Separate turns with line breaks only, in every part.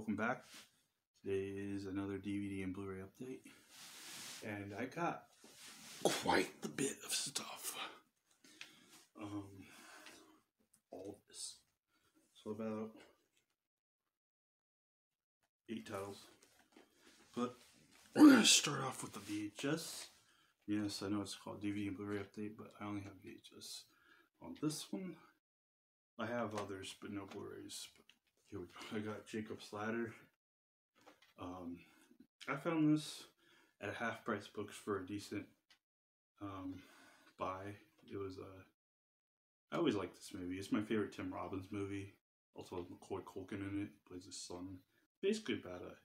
welcome back. Today is another DVD and Blu-ray update, and I got quite the bit of stuff. All of this. So about 8 titles. But we're gonna start off with the VHS. Yes, I know it's called DVD and Blu-ray update, but I only have VHS on this one. I have others, but no Blu-rays. But here we go. I got Jacob's Ladder. I found this at a Half Price Books for a decent buy. It was I always liked this movie. It's my favorite Tim Robbins movie. Also has Macaulay Culkin in it. Plays his son. Basically about a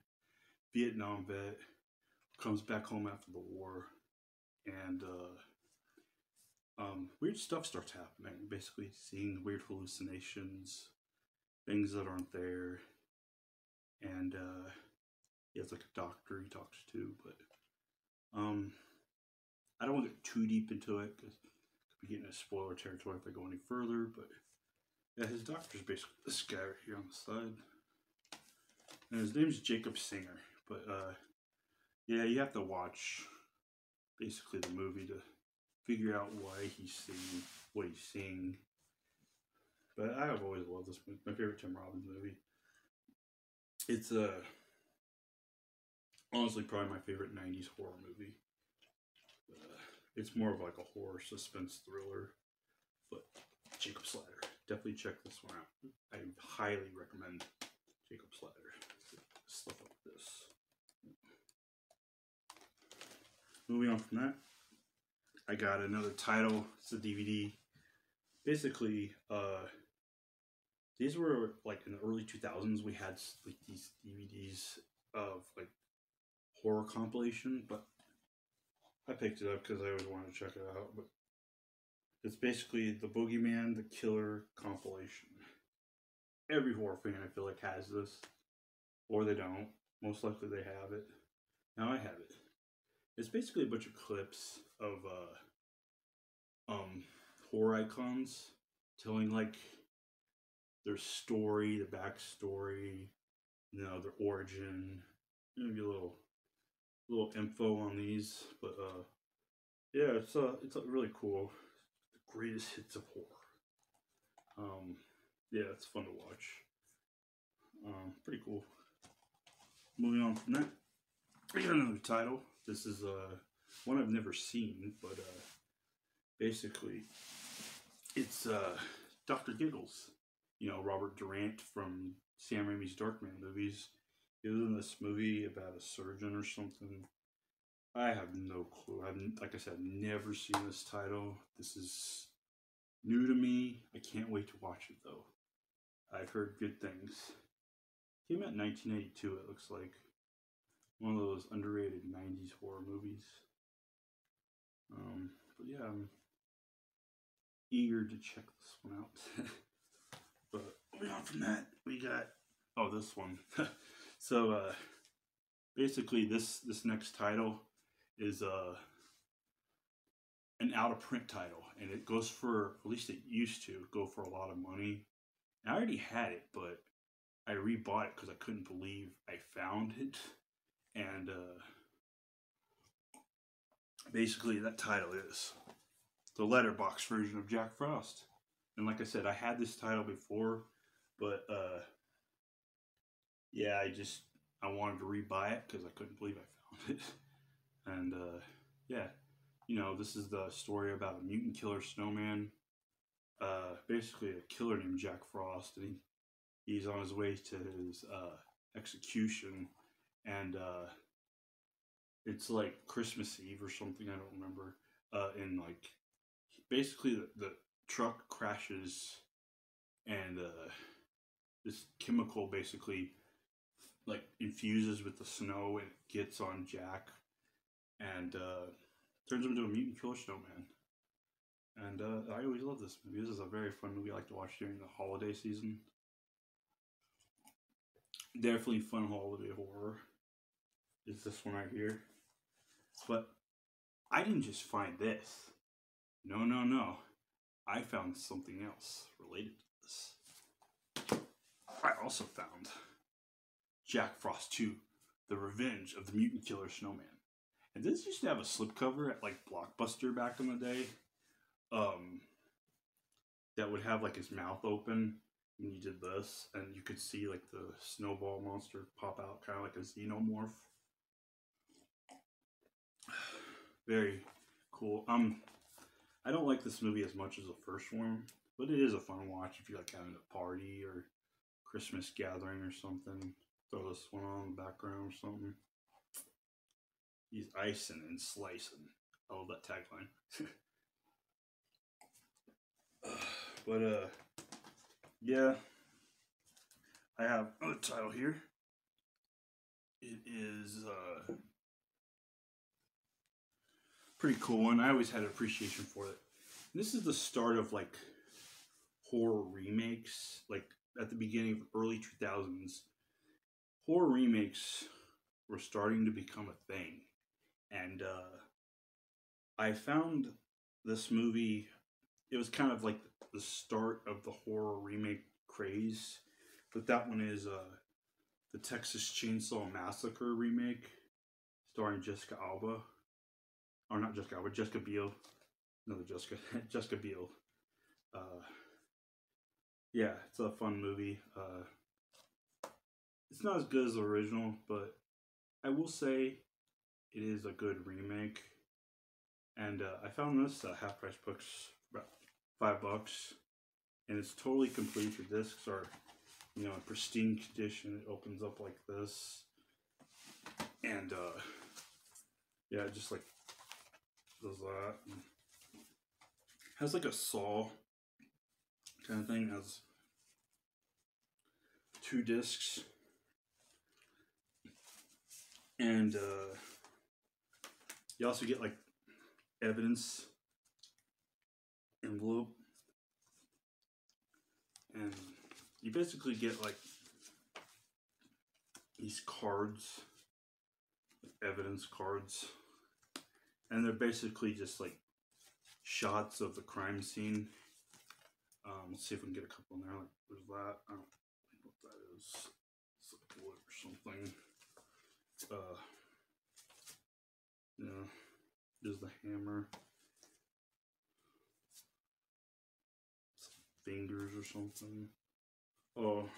Vietnam vet who comes back home after the war, and weird stuff starts happening. Basically, seeing weird hallucinations, things that aren't there, and he has like a doctor he talks to. But I don't want to get too deep into it because I could be getting into spoiler territory if I go any further. But yeah, his doctor's basically this guy right here on the side, and his name's Jacob Singer. But yeah, you have to watch basically the movie to figure out why he's seeing what he's seeing. But I have always loved this movie. My favorite Tim Robbins movie. It's honestly probably my favorite 90s horror movie. It's more of like a horror suspense thriller. But Jacob's Ladder. Definitely check this one out. I highly recommend Jacob's Ladder. Stuff like this. Moving on from that, I got another title. It's a DVD. Basically, these were like in the early 2000s. We had like these DVDs of like horror compilation, but I picked it up because I always wanted to check it out. But it's basically the Boogeyman, the Killer compilation. Every horror fan, I feel like, has this, or they don't. Most likely, they have it. Now I have it. It's basically a bunch of clips of horror icons telling like their story, their backstory, you know, their origin. Maybe a little info on these, but yeah, it's really cool. The greatest hits of horror. Yeah, it's fun to watch. Pretty cool. Moving on from that, we got another title. This is one I've never seen, but basically it's Dr. Giggles. You know, Robert Durant from Sam Raimi's Darkman movies. He was in this movie about a surgeon or something. I have no clue. Like I said, never seen this title. This is new to me. I can't wait to watch it though. I've heard good things. Came out in 1982. It looks like one of those underrated 90s horror movies. But yeah, I'm eager to check this one out. But moving on from that, we got this one. So basically, this next title is an out of print title, and it goes for, at least it used to go for a lot of money. And I already had it, but I rebought it because I couldn't believe I found it. And basically, that title is the letterbox version of Jack Frost. And like I said, I had this title before, but yeah, I wanted to rebuy it because I couldn't believe I found it. And yeah, you know, this is the story about a mutant killer snowman. Basically a killer named Jack Frost, and he's on his way to his execution, and it's like Christmas Eve or something, I don't remember. And like basically the truck crashes, and this chemical basically like infuses with the snow, and it gets on Jack, and turns him into a mutant killer snowman. And I always love this movie. This is a very fun movie I like to watch during the holiday season. Definitely fun holiday horror is this one right here. But I didn't just find this. No. I found something else related to this. I also found Jack Frost 2, The Revenge of the Mutant Killer Snowman. And this used to have a slipcover at like Blockbuster back in the day. That would have like his mouth open and you did this, and you could see like the snowball monster pop out, kind of like a xenomorph. Very cool. I don't like this movie as much as the first one, but it is a fun watch if you like having a party or Christmas gathering or something. Throw this one on in the background or something. He's icing and slicing. I love that tagline. But yeah, I have another title here. It is pretty cool one. I always had an appreciation for it. And this is the start of like horror remakes. Like at the beginning of early 2000s, horror remakes were starting to become a thing. And I found this movie, it was kind of like the start of the horror remake craze. But that one is the Texas Chainsaw Massacre remake, starring Jessica Alba. Or not Jessica Alba, Jessica Biel. Another Jessica, Jessica Biel. Yeah, it's a fun movie. It's not as good as the original, but I will say it is a good remake. And I found this at Half Price Books for about $5, and it's totally complete. The discs are, in pristine condition. It opens up like this, and yeah, just like does that. And has like a saw kind of thing. Has 2 discs, and you also get like evidence envelope, and you basically get like these cards, evidence cards, and they're basically just like shots of the crime scene. Let's see if we can get a couple in there. Like there's that. I don't know what that is. It's like wood or something. Yeah, there's the hammer. Fingers or something. Oh,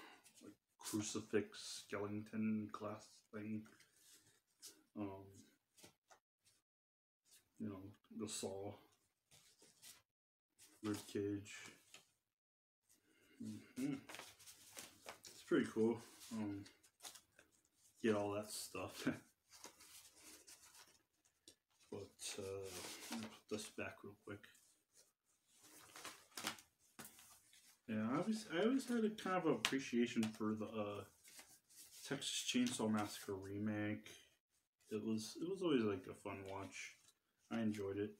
like crucifix, skeleton glass thing. The saw, rib cage. It's pretty cool. Get all that stuff. But let me put this back real quick. Yeah, I always had a kind of appreciation for the Texas Chainsaw Massacre remake. It was always like a fun watch. I enjoyed it.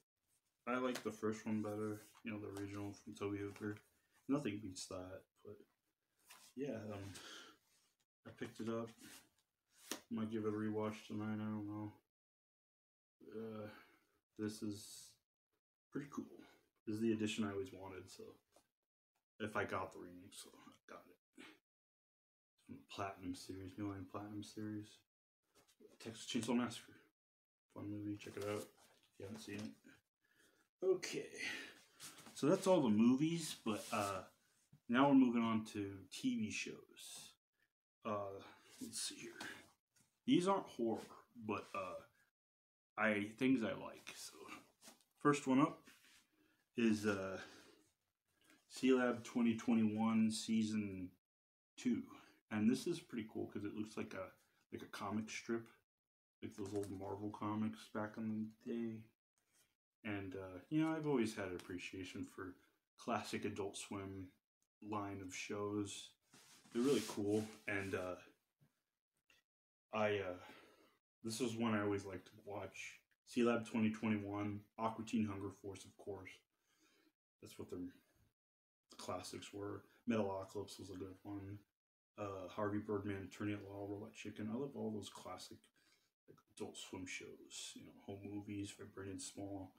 I like the first one better. The original from Tobe Hooper. Nothing beats that. But yeah, I picked it up. Might give it a rewatch tonight. I don't know. This is pretty cool. This is the edition I always wanted. So if I got the remake, so I got it. It's from the Platinum series, New Line Platinum series. Texas Chainsaw Massacre. Fun movie. Check it out if you haven't seen it. Okay. So that's all the movies, but now we're moving on to TV shows. Let's see here. These aren't horror, but things I like. So first one up is Sealab 2021 Season 2. And this is pretty cool because it looks like a comic strip, like those old Marvel comics back in the day. And I've always had an appreciation for classic Adult Swim line of shows. They're really cool, and this was one I always liked to watch. Sealab 2021, Aqua Teen Hunger Force, of course. That's what their classics were. Metalocalypse was a good one. Harvey Birdman, Attorney at Law, Robot Chicken. I love all those classic Adult Swim shows. Home movies by Brendan Small.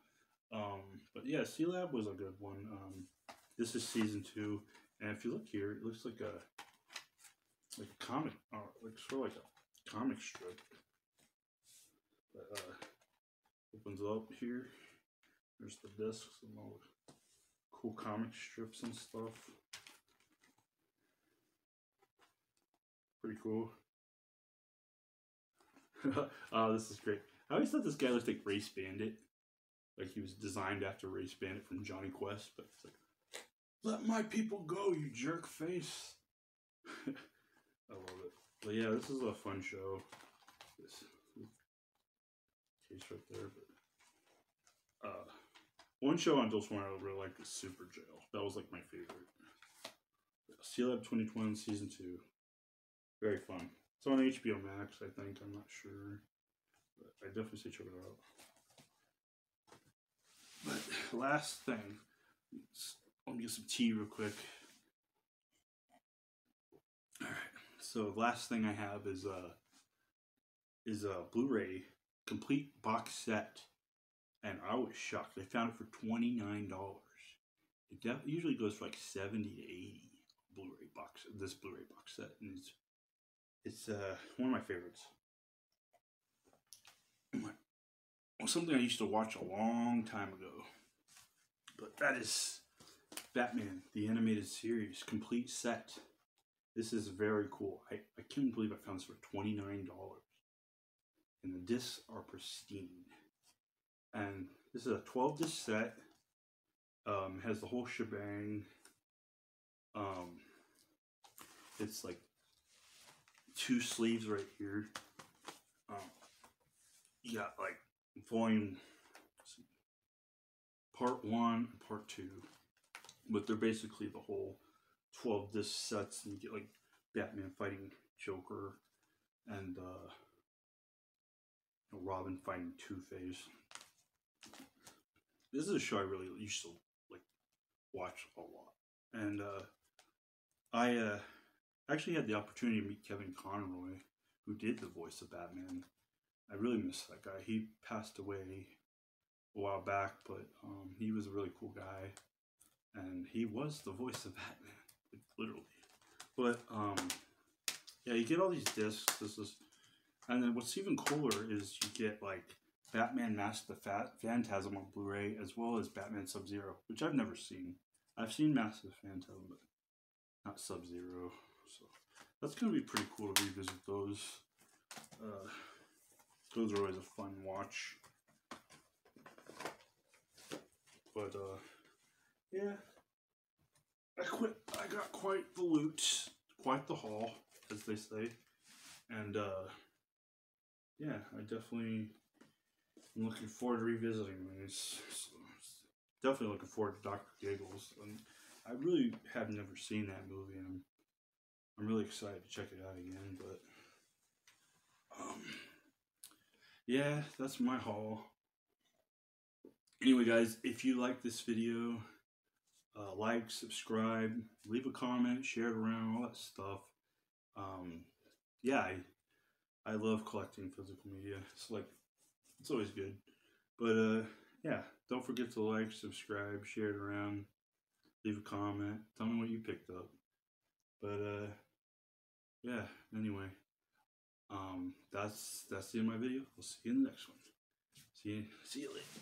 But yeah, Sealab was a good one. This is season 2, and if you look here, it looks like like a comic, like sort of like a comic strip. But opens up here. There's the discs and all the cool comic strips and stuff. Pretty cool. Oh, this is great. I always thought this guy looked like Race Bandit. Like he was designed after Race Bandit from Johnny Quest, but it's like, let my people go, you jerk face. I love it. But yeah, this is a fun show. This case right there. But one show on Adult Swim I really liked was Super Jail. That was like my favorite. Sealab 2021 season 2. Very fun. It's on HBO Max, I think. I'm not sure. But I definitely say check it out. But last thing. Let me get some tea real quick. Alright. So last thing I have is a Blu-ray complete box set. And I was shocked. I found it for $29. It usually goes for like 70 to 80 Blu-ray box. This Blu-ray box set, and it's one of my favorites. Something I used to watch a long time ago, but that is Batman the Animated Series complete set. This is very cool. I can't believe I found this for $29, and the discs are pristine. And this is a 12-disc set. Has the whole shebang. It's like 2 sleeves right here. You got like volume part 1 and part 2, but they're basically the whole 12-disc sets, and you get like Batman fighting Joker and Robin fighting Two-Face. This is a show I really used to like watch a lot, and I actually had the opportunity to meet Kevin Conroy, who did the voice of Batman. I really miss that guy. He passed away a while back, but he was a really cool guy, and he was the voice of Batman, like, literally. But yeah, you get all these discs. And then what's even cooler is you get like Batman Mask the Phantasm on Blu-ray, as well as Batman Sub-Zero, which I've never seen. I've seen Mask the Phantasm, but not Sub-Zero. So that's going to be pretty cool to revisit those. Those are always a fun watch. But yeah, I got quite the loot, quite the haul, as they say. And yeah, I definitely am looking forward to revisiting these. So, definitely looking forward to Dr. Giggles. And I really have never seen that movie, and I'm really excited to check it out again. But yeah, that's my haul. Anyway, guys, if you like this video, like, subscribe, leave a comment, share it around, all that stuff. Yeah, I love collecting physical media. It's always good. But yeah, don't forget to like, subscribe, share it around, leave a comment, tell me what you picked up. But yeah, anyway, that's the end of my video. We'll see you in the next one. See you later.